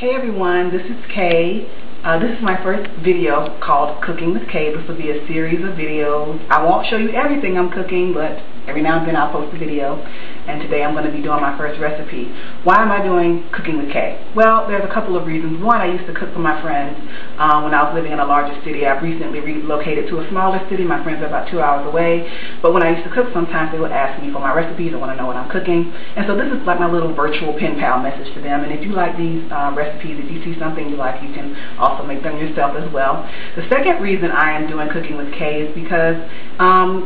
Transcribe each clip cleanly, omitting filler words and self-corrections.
Hey everyone, this is Kay. This is my first video called Cooking with Kay. This will be a series of videos. I won't show you everything I'm cooking, but every now and then I'll post a video. And today I'm going to be doing my first recipe. Why am I doing Cooking with Kay? Well, there's a couple of reasons. One, I used to cook for my friends when I was living in a larger city. I've recently relocated to a smaller city. My friends are about 2 hours away. But when I used to cook, sometimes they would ask me for my recipes and want to know what I'm cooking. And so this is like my little virtual pen pal message to them. And if you like these recipes, if you see something you like, you can also make them yourself as well. The second reason I am doing Cooking with Kay is because,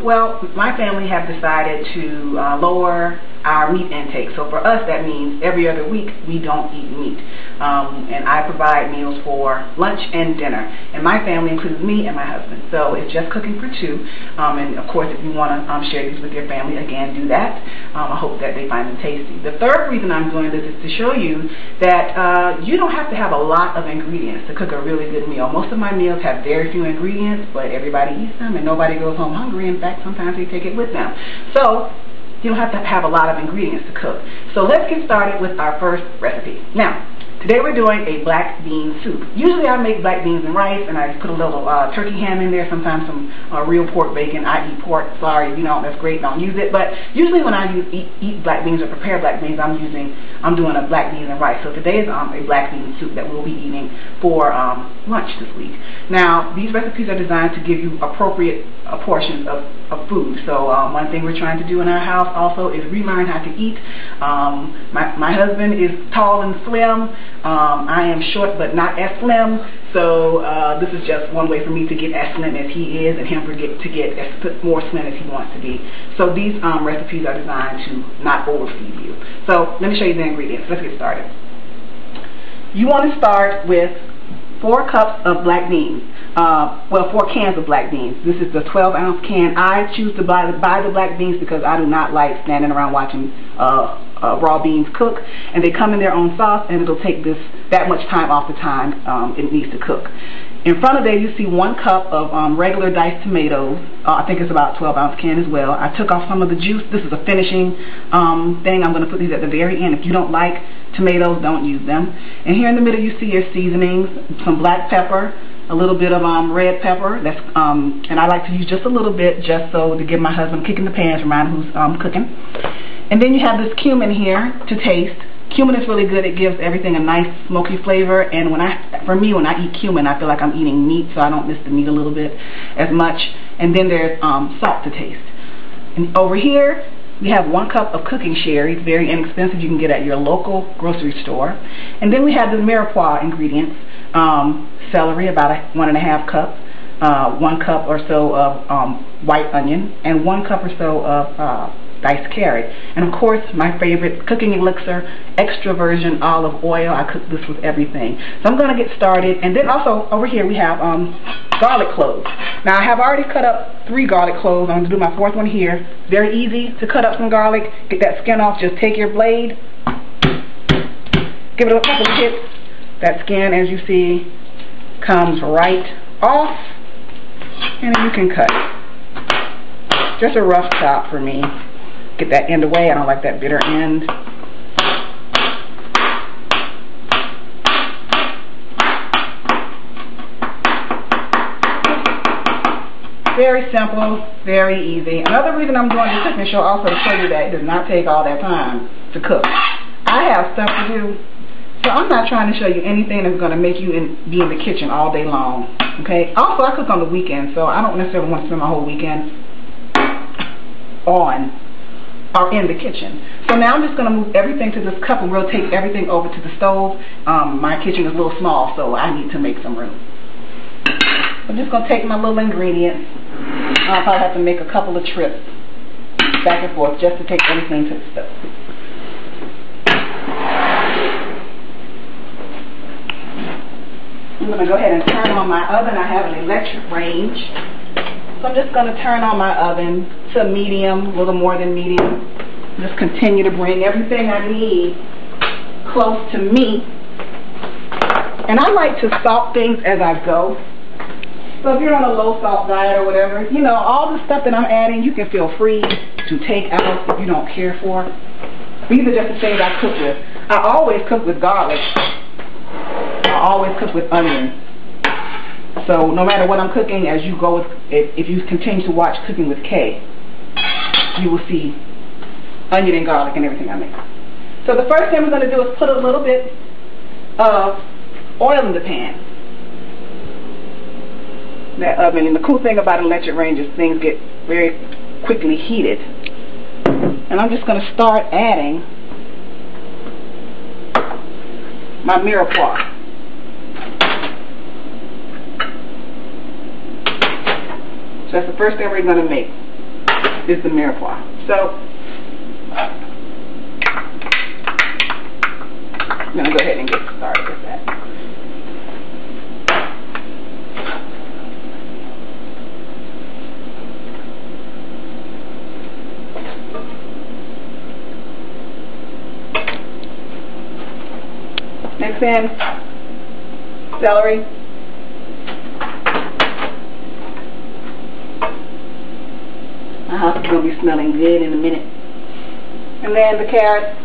well, my family have decided to lower our meat intake. So for us, that means every other week we don't eat meat. And I provide meals for lunch and dinner. And my family includes me and my husband. So it's just cooking for two. And of course, if you want to share these with your family, again, do that. I hope that they find them tasty. The third reason I'm doing this is to show you that you don't have to have a lot of ingredients to cook a really good meal. Most of my meals have very few ingredients, but everybody eats them and nobody goes home hungry. In fact, sometimes they take it with them. So you don't have to have a lot of ingredients to cook. So let's get started with our first recipe. Now, today we're doing a black bean soup. Usually I make black beans and rice, and I put a little turkey ham in there, sometimes some real pork bacon. I eat pork. Sorry, if you don't, that's great, don't use it. But usually when I eat black beans or prepare black beans, I'm doing a black beans and rice. So today is a black bean soup that we'll be eating for lunch this week. Now, these recipes are designed to give you appropriate portions of food. So one thing we're trying to do in our house also is relearn how to eat. My husband is tall and slim. I am short but not as slim, so this is just one way for me to get as slim as he is and him to get as more slim as he wants to be. So these recipes are designed to not overfeed you. So let me show you the ingredients. Let's get started. You want to start with 4 cups of black beans. Well, 4 cans of black beans. This is the 12-ounce can. I choose to buy the black beans because I do not like standing around watching raw beans cook, and they come in their own sauce, and it'll take that much time off the time it needs to cook. In front of there, you see 1 cup of regular diced tomatoes. I think it's about a 12-ounce can as well. I took off some of the juice. This is a finishing thing. I'm going to put these at the very end. If you don't like tomatoes, don't use them. And here in the middle, you see your seasonings, some black pepper, a little bit of red pepper. That's and I like to use just a little bit, just so to give my husband a kick in the pants, remind him who's cooking. And then you have this cumin here to taste. Cumin is really good. It gives everything a nice smoky flavor. And for me, when I eat cumin, I feel like I'm eating meat, so I don't miss the meat a little bit as much. And then there's salt to taste. And over here, we have 1 cup of cooking sherry. It's very inexpensive. You can get at your local grocery store. And then we have the mirepoix ingredients. Celery, about 1½ cup. 1 cup or so of white onion. And 1 cup or so of diced carrot. And of course, my favorite cooking elixir, extra virgin olive oil. I cook this with everything. So I'm going to get started. And then also over here we have garlic cloves. Now I have already cut up 3 garlic cloves. I'm going to do my 4th one here. Very easy to cut up some garlic. Get that skin off. Just take your blade, give it a couple of hits. That skin, as you see, comes right off, and then you can cut it. Just a rough chop for me. Get that end away. I don't like that bitter end. Very simple, very easy. Another reason I'm doing this cooking show also to show you that it does not take all that time to cook. I have stuff to do, so I'm not trying to show you anything that's going to make you be in the kitchen all day long. Okay. Also, I cook on the weekend, so I don't necessarily want to spend my whole weekend in the kitchen. So now I'm just going to move everything to this cup and we'll take everything over to the stove. My kitchen is a little small, so I need to make some room. I'm just going to take my little ingredients. I'll probably have to make a couple of trips back and forth just to take everything to the stove. I'm going to go ahead and turn on my oven. I have an electric range. So I'm just going to turn on my oven to medium, a little more than medium. Just continue to bring everything I need close to me. And I like to salt things as I go. So if you're on a low salt diet or whatever, you know, all the stuff that I'm adding, you can feel free to take out if you don't care for. These are just the things I cook with. I always cook with garlic. always cook with onions. So no matter what I'm cooking, as you go with, if you continue to watch Cooking with Kay, you will see onion and garlic and everything I make. So the first thing we're going to do is put a little bit of oil in the pan. That oven, and the cool thing about an electric range is things get very quickly heated. And I'm just going to start adding my mirepoix. So that's the first thing we're going to make, is the mirepoix. So I'm going to go ahead and get started with that. Next in, celery. My house is going to be smelling good in a minute. And then the carrots.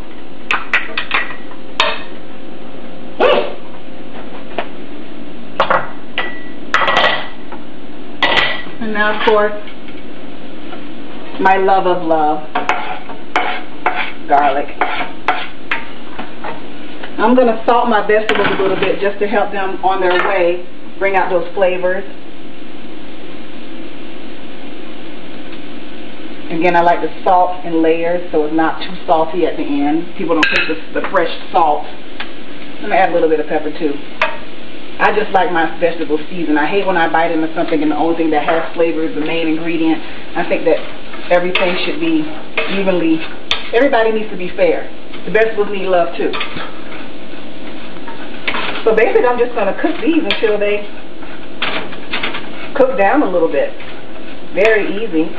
And now, of course, my love of love, garlic. I'm going to salt my vegetables a little bit just to help them on their way, bring out those flavors. Again, I like to salt in layers so it's not too salty at the end. People don't take the fresh salt. I'm going to add a little bit of pepper too. I just like my vegetables seasoned. I hate when I bite into something and the only thing that has flavor is the main ingredient. I think that everything should be evenly, everybody needs to be fair. The vegetables need love too. So basically I'm just going to cook these until they cook down a little bit. Very easy.